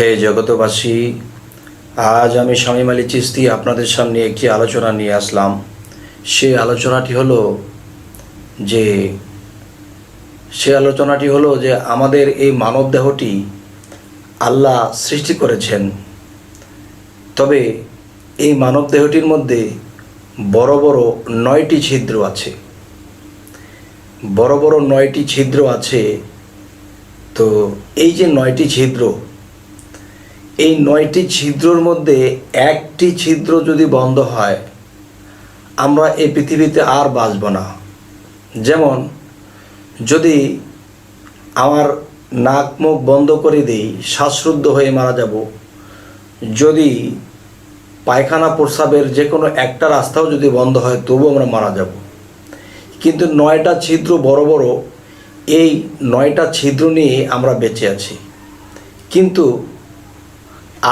হে জগতবাসী, আজ আমি শামীম আলী চিশতি আপনাদের সামনে একটি আলোচনা নিয়ে আসলাম। সেই আলোচনাটি হলো যে আমাদের এই মানব দেহটি আল্লাহ সৃষ্টি করেছেন। তবে এই মানব দেহটির মধ্যে বড় বড় 9টি ছিদ্র আছে। বড় বড় 9টি ছিদ্র আছে। তো এই যে 9টি ছিদ্র, এই 9টি ছিদ্রর মধ্যে একটি ছিদ্র যদি বন্ধ হয়, আমরা এই পৃথিবীতে আর বাঁচব না। যেমন যদি আমার নাক মুখ বন্ধ করে দিই, শ্বাসরুদ্ধ হয়ে মারা যাব। যদি পায়খানা প্রস্রাবের যে কোনো একটা রাস্তাও যদি বন্ধ হয়, তবু আমরা মারা যাব। কিন্তু 9টা ছিদ্র বড় বড়, এই 9টা ছিদ্র নিয়ে আমরা বেঁচে আছি। কিন্তু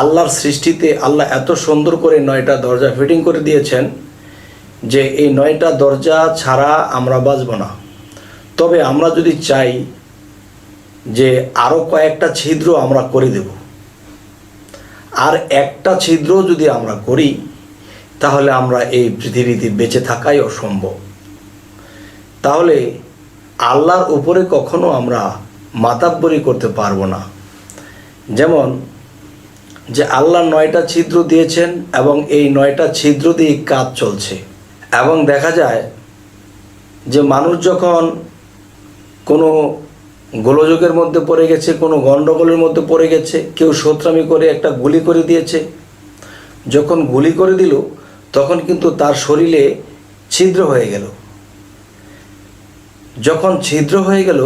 আল্লাহর সৃষ্টিতে আল্লাহ এত সুন্দর করে 9টা দরজা ফিটিং করে দিয়েছেন যে এই 9টা দরজা ছাড়া আমরা বাঁচব না। তবে আমরা যদি চাই যে আরও কয়েকটা ছিদ্র আমরা করে দেব, আর একটা ছিদ্র যদি আমরা করি, তাহলে আমরা এই পৃথিবীতে বেঁচে থাকাই অসম্ভব। তাহলে আল্লাহর উপরে কখনো আমরা মাতাব্বরি করতে পারবো না। যেমন যে আল্লাহ 9টা ছিদ্র দিয়েছেন এবং এই 9টা ছিদ্র দিয়ে কাজ চলছে। এবং দেখা যায় যে মানুষ যখন কোনো গোলযোগের মধ্যে পড়ে গেছে, কোনো গণ্ডগোলের মধ্যে পড়ে গেছে, কেউ শত্রামি করে একটা গুলি করে দিয়েছে, যখন গুলি করে দিল তখন কিন্তু তার শরীরে ছিদ্র হয়ে গেল। যখন ছিদ্র হয়ে গেল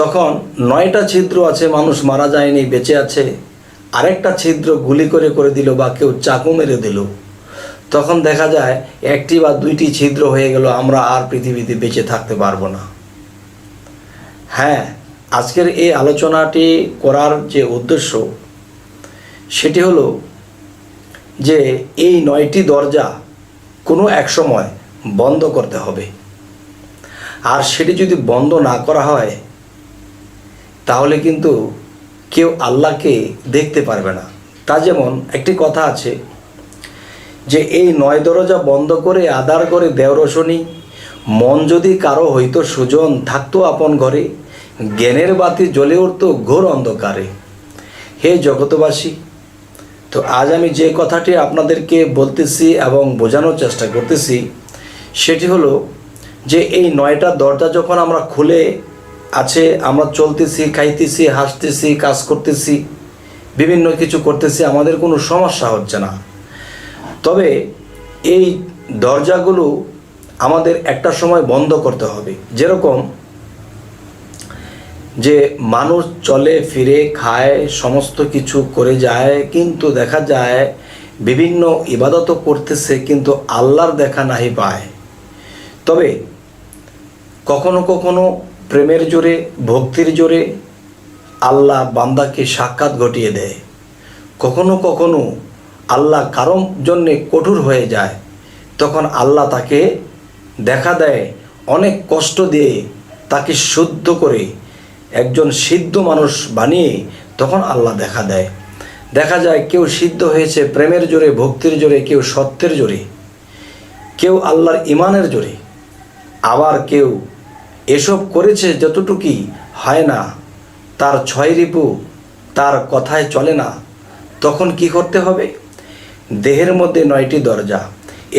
তখন 9টা ছিদ্র আছে, মানুষ মারা যায়নি, বেঁচে আছে। আরেকটা ছিদ্র গুলি করে দিল বা কেউ চাকু মেরে দিল, তখন দেখা যায় 1টি বা 2টি ছিদ্র হয়ে গেল, আমরা আর পৃথিবীতে বেঁচে থাকতে পারবো না। হ্যাঁ, আজকের এই আলোচনাটি করার যে উদ্দেশ্য সেটি হলো যে এই 9টি দরজা কোনো এক সময় বন্ধ করতে হবে। আর সেটি যদি বন্ধ না করা হয়, তাহলে কিন্তু কেউ আল্লাহকে দেখতে পারবে না। তা যেমন একটি কথা আছে যে এই 9 দরজা বন্ধ করে আধার করে দেও রোশনী, মন যদি কারো হইতো সুজন, থাকতো আপন ঘরে, জ্ঞানের বাতি জ্বলে উঠতো ঘোর অন্ধকারে। হে জগতবাসী, তো আজ আমি যে কথাটি আপনাদেরকে বলতেছি এবং বোঝানোর চেষ্টা করতেছি সেটি হলো যে এই 9টা দরজা যখন আমরা খুলে আছে, আমরা চলতেছি, খাইতেছি, হাসতেছি, কাজ করতেছি, বিভিন্ন কিছু করতেছি, আমাদের কোনো সমস্যা হচ্ছে না। তবে এই দরজাগুলো আমাদের একটা সময় বন্ধ করতে হবে। যেরকম যে মানুষ চলে ফিরে, খায়, সমস্ত কিছু করে যায়, কিন্তু দেখা যায় বিভিন্ন ইবাদতও করতেছে, কিন্তু আল্লাহর দেখা নাহি পায়। তবে কখনো কখনো প্রেমের জোরে, ভক্তির জোরে আল্লাহ বান্দাকে সাক্ষাৎ ঘটিয়ে দেয়। কখনো কখনো আল্লাহ কারোর জন্যে কঠোর হয়ে যায়, তখন আল্লাহ তাকে দেখা দেয়, অনেক কষ্ট দিয়ে তাকে শুদ্ধ করে একজন সিদ্ধ মানুষ বানিয়ে তখন আল্লাহ দেখা দেয়। দেখা যায় কেউ সিদ্ধ হয়েছে প্রেমের জোরে, ভক্তির জোরে, কেউ সত্যের জোরে, কেউ আল্লাহর ইমানের জোরে, আবার কেউ এসব করেছে যতটুকুই হয় না, তার 6 রিপু তার কথায় চলে না। তখন কি করতে হবে? দেহের মধ্যে 9টি দরজা,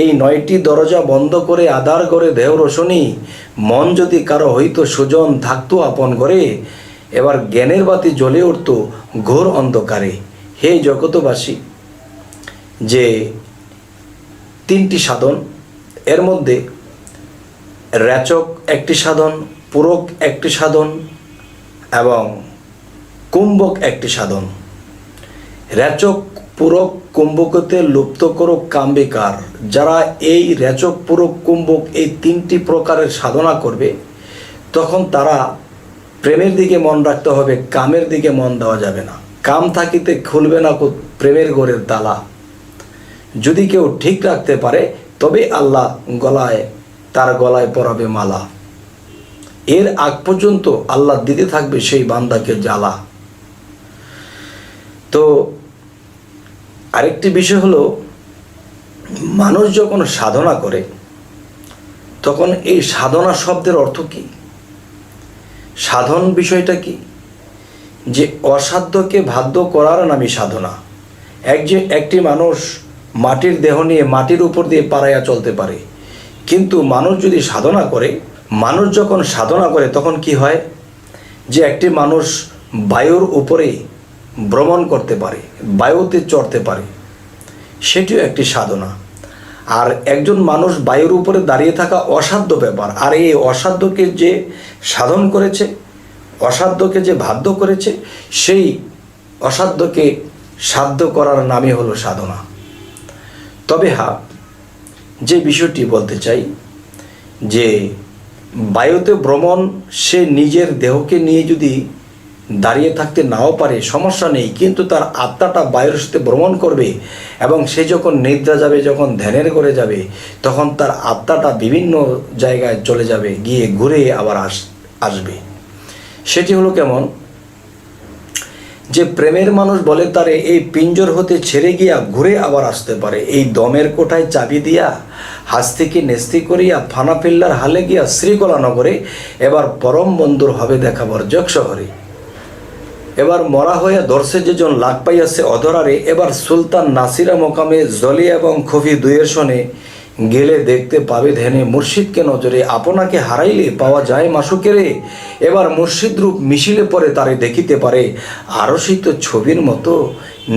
এই 9টি দরজা বন্ধ করে আধার করে দেহ রোশনী, মন যদি কারো হইতো সুজন, থাকতো আপন ঘরে, এবার জ্ঞানের বাতি জ্বলে উঠত ঘোর অন্ধকারে। হে জগতবাসী, যে 3টি সাধন, এর মধ্যে রেচক একটি সাধন, পূরক একটি সাধন এবং কুম্ভক একটি সাধন। রেচক, পূরক, কুম্ভকতে লুপ্ত করো কাম্বিকার। যারা এই রেচক, পূরক, কুম্ভক এই 3টি প্রকারের সাধনা করবে, তখন তারা প্রেমের দিকে মন রাখতে হবে, কামের দিকে মন দেওয়া যাবে না। কাম থাকিতে খুলবে না প্রেমের ঘরের তালা। যদি কেউ ঠিক রাখতে পারে তবে আল্লাহ তার গলায় পরাবে মালা। এর আগ পর্যন্ত আল্লাহ দিতে থাকবে সেই বান্দাকে জ্বালা। তো আরেকটি বিষয় হলো, মানুষ যখন সাধনা করে তখন এই সাধনা শব্দের অর্থ কি? সাধন বিষয়টা কি? যে অসাধ্যকে বাধ্য করার নামই সাধনা। একটি মানুষ মাটির দেহ নিয়ে মাটির উপর দিয়ে পাড়াইয়া চলতে পারে, কিন্তু মানুষ যদি সাধনা করে, মানুষ যখন সাধনা করে তখন কি হয়, যে একটি মানুষ বায়ুর উপরে ভ্রমণ করতে পারে, বায়ুতে চড়তে পারে, সেটিও একটি সাধনা। আর একজন মানুষ বায়ুর উপরে দাঁড়িয়ে থাকা অসাধ্য ব্যাপার, আর এই অসাধ্যকে যে সাধন করেছে, অসাধ্যকে যে বাধ্য করেছে, সেই অসাধ্যকে সাধ্য করার নামই হলো সাধনা। তবে হ্যাঁ, যে বিষয়টি বলতে চাই, যে বায়ুতে ভ্রমণ, সে নিজের দেহকে নিয়ে যদি দাঁড়িয়ে থাকতে নাও পারে সমস্যা নেই, কিন্তু তার আত্মাটা বায়ুর সাথে ভ্রমণ করবে, এবং সে যখন নিদ্রা যাবে, যখন ধ্যানের করে যাবে, তখন তার আত্মাটা বিভিন্ন জায়গায় চলে যাবে, গিয়ে ঘুরে আবার আসবে। সেটি হলো কেমন, যে প্রেমের মানুষ বলে তারে এই পিঞ্জর হতে ছেড়ে গিয়া ঘুরে আবার আসতে পারে, এই দমের কোঠায় চাবি দিয়া হাস্তিকে নেস্তি করিয়া ফানা পিল্লার হালে গিয়া শ্রীকলা নগরে, এবার পরম বন্ধুর হবে দেখা বর্জক শহরে। এবার মরা হইয়া দর্শে যেজন লাগ পাইয়াছে অধরারে, এবার সুলতান নাসিরা মোকামে জলি এবং খফি দুয়ের শনে গেলে দেখতে পাবে ধ্যানে মুর্শিদকে নজরে, আপনাকে হারাইলে পাওয়া যায় মাসুকেরে, এবার মুর্শিদ রূপ মিশিলে পরে তারে দেখিতে পারে, আরশিত ছবির মতো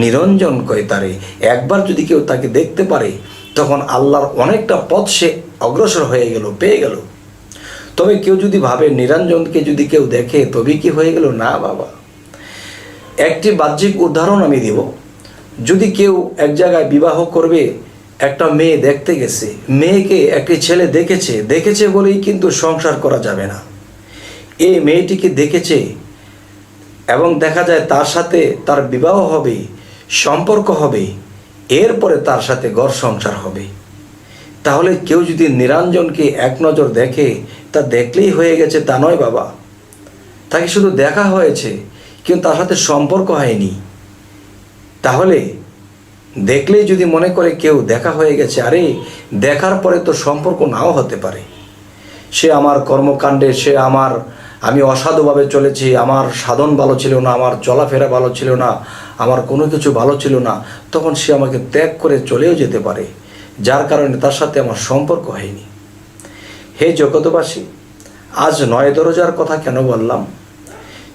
নিরঞ্জন কয় তারে। একবার যদি কেউ তাকে দেখতে পারে, তখন আল্লাহর অনেকটা পথ সে অগ্রসর হয়ে গেল, পেয়ে গেল। তবে কেউ যদি ভাবে নিরঞ্জনকে যদি কেউ দেখে তবে কি হয়ে গেল, না বাবা। একটি বাহ্যিক উদাহরণ আমি দেব। যদি কেউ এক জায়গায় বিবাহ করবে, একটা মেয়ে দেখতে গেছে, মেয়েকে একটি ছেলে দেখেছে বলেই কিন্তু সংসার করা যাবে না। এই মেয়েটিকে দেখেছে এবং দেখা যায় তার সাথে তার বিবাহ হবে, সম্পর্ক হবে, এরপরে তার সাথে ঘর সংসার হবে। তাহলে কেউ যদি নিরঞ্জনকে এক নজর দেখে, তা দেখলেই হয়ে গেছে তা নয় বাবা। তাকে শুধু দেখা হয়েছে, কিন্তু তার সাথে সম্পর্ক হয়নি। তাহলে দেখলেই যদি মনে করে কেউ দেখা হয়ে গেছে, আরে দেখার পরে তো সম্পর্ক নাও হতে পারে। সে আমার কর্মকাণ্ডে, আমি অসাধুভাবে চলেছি, আমার সাধন ভালো ছিল না, আমার চলাফেরা ভালো ছিল না, আমার কোনো কিছু ভালো ছিল না, তখন সে আমাকে ত্যাগ করে চলেও যেতে পারে, যার কারণে তার সাথে আমার সম্পর্ক হয়নি। হে জগতবাসী, আজ 9 দরজার কথা কেন বললাম?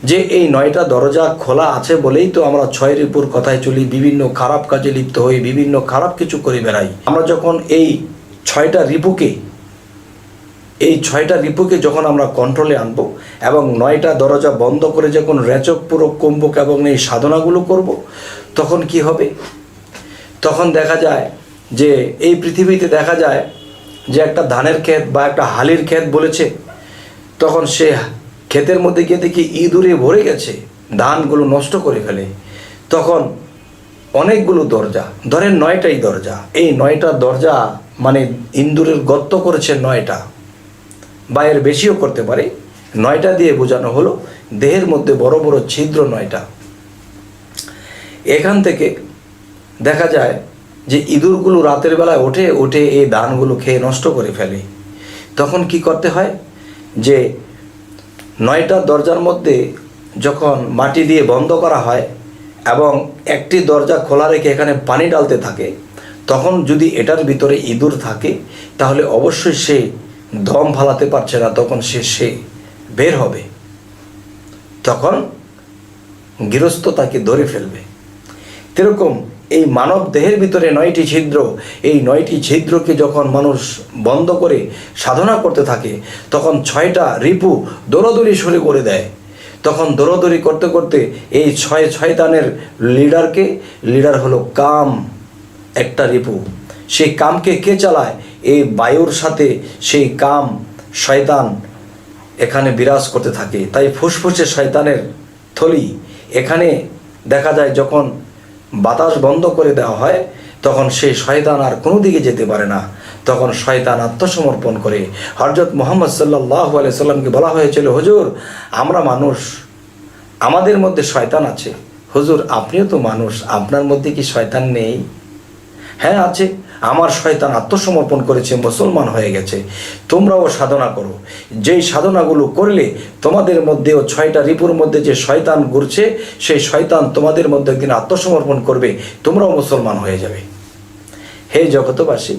যে এই 9টা দরজা খোলা আছে বলেই তো আমরা 6 রিপুর কথায় চলি, বিভিন্ন খারাপ কাজে লিপ্ত হই, বিভিন্ন খারাপ কিছু করে বেড়াই। আমরা যখন এই 6টা রিপুকে যখন আমরা কন্ট্রোলে আনবো, এবং 9টা দরজা বন্ধ করে যখন রেচক পুরক কুম্ভক এবং এই সাধনাগুলো করব, তখন কি হবে? তখন দেখা যায় যে এই পৃথিবীতে দেখা যায় যে একটা ধানের ক্ষেত বা একটা হালির ক্ষেত বলেছে, তখন সে ক্ষেতের মধ্যে গিয়ে দেখি ইঁদুরে ভরে গেছে, ধানগুলো নষ্ট করে ফেলে। তখন অনেকগুলো দরজা, ধরেন 9টাই দরজা, এই 9টা দরজা মানে ইঁদুরের গর্ত করেছে 9টা, বা এর বেশিও করতে পারে। 9টা দিয়ে বোঝানো হলো দেহের মধ্যে বড় বড় ছিদ্র 9টা। এখান থেকে দেখা যায় যে ইঁদুরগুলো রাতের বেলায় ওঠে এই ধানগুলো খেয়ে নষ্ট করে ফেলে। তখন কি করতে হয়, যে 9টা দরজার মধ্যে যখন মাটি দিয়ে বন্ধ করা হয় এবং একটি দরজা খোলা রেখে এখানে পানি ডালতে থাকে, তখন যদি এটার ভিতরে ইঁদুর থাকে, তাহলে অবশ্যই সে দম ফালাতে পারছে না, তখন সে বের হবে, তখন গৃহস্থ তাকে ধরে ফেলবে। এরকম এই মানব দেহের ভিতরে 9টি ছিদ্র, এই 9টি ছিদ্রকে যখন মানুষ বন্ধ করে সাধনা করতে থাকে, তখন 6টা রিপু দৌড়াদৌড়ি শুরু করে দেয়। তখন দৌড়াদৌড়ি করতে করতে এই 6 শয়তানের লিডার হলো কাম, একটা রিপু। সেই কামকে কে চালায়? এই বায়ুর সাথে সেই কাম শয়তান এখানে বিরাজ করতে থাকে। তাই ফুসফুসে শয়তানের থলি। এখানে দেখা যায় যখন বাতাস বন্ধ করে দেওয়া হয়, তখন সেই শয়তান আর কোনো দিকে যেতে পারে না, তখন শয়তান আত্মসমর্পণ করে। হযরত মুহাম্মদ সাল্লাল্লাহু আলাইহি সাল্লামকে বলা হয়েছিল, হুজুর আমরা মানুষ, আমাদের মধ্যে শয়তান আছে, হুজুর আপনিও তো মানুষ, আপনার মধ্যে কি শয়তান নেই? হ্যাঁ আছে, আমার শয়তান আত্মসমর্পণ করেছে, মুসলমান হয়ে গেছে। তোমরাও সাধনা করো, যেই সাধনাগুলো করলে তোমাদের মধ্যেও 6টা রিপুর মধ্যে যে শয়তান ঘুরছে, সেই শয়তান তোমাদের মধ্যে একদিন আত্মসমর্পণ করবে, তোমরাও মুসলমান হয়ে যাবে। হে জগতবাসী,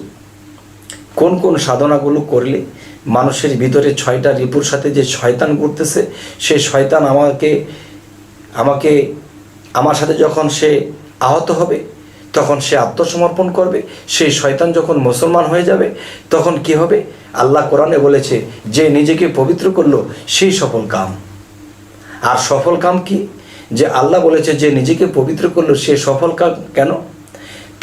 কোন কোন সাধনাগুলো করলে মানুষের ভিতরে 6টা রিপুর সাথে যে শয়তান ঘুরতেছে, সেই শয়তান আমার সাথে যখন সে আহত হবে, তখন সে আত্মসমর্পণ করবে, সেই শয়তান যখন মুসলমান হয়ে যাবে, তখন কি হবে? আল্লাহ কোরআনে বলেছে যে নিজেকে পবিত্র করলো সেই সফল কাম। আর সফল কাম কি? যে আল্লাহ বলেছে যে নিজেকে পবিত্র করলো সে সফল কাম। কেন?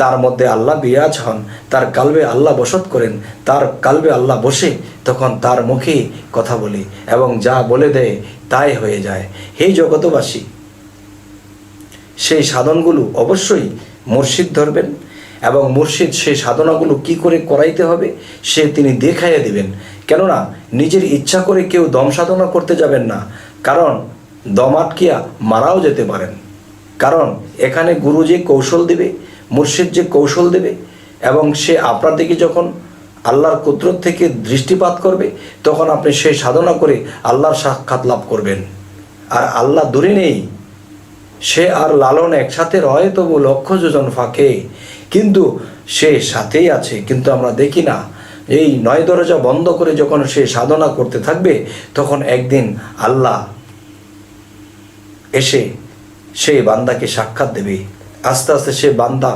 তার মধ্যে আল্লাহ বিরাজ হন, তার কালবে আল্লাহ বসত করেন, তার কালবে আল্লাহ বসে, তখন তার মুখে কথা বলে এবং যা বলে দেয় তাই হয়ে যায়। হে জগতবাসী, সেই সাধনগুলো অবশ্যই মুর্শিদ ধরবেন এবং মুর্শিদ সেই সাধনাগুলো কি করে করাইতে হবে তিনি দেখাইয়া দিবেন। কেননা নিজের ইচ্ছা করে কেউ দম সাধনা করতে যাবেন না, কারণ দম আটকিয়া মারাও যেতে পারেন। কারণ এখানে গুরু যে কৌশল দেবে, মুর্শিদ যে কৌশল দেবে, এবং সে আপনার দিকে যখন আল্লাহর কুদরত থেকে দৃষ্টিপাত করবে, তখন আপনি সেই সাধনা করে আল্লাহর সাক্ষাৎ লাভ করবেন। আর আল্লাহ দূরে নেই, সে আর লালন একসাথে রয় তবু লক্ষ যোজন ফাঁকে, কিন্তু সে সাথেই আছে, কিন্তু আমরা দেখি না। এই 9 দরজা বন্ধ করে যখন সে সাধনা করতে থাকবে, তখন একদিন আল্লাহ এসে সেই বান্দাকে সাক্ষাৎ দেবে। আস্তে আস্তে সে বান্দা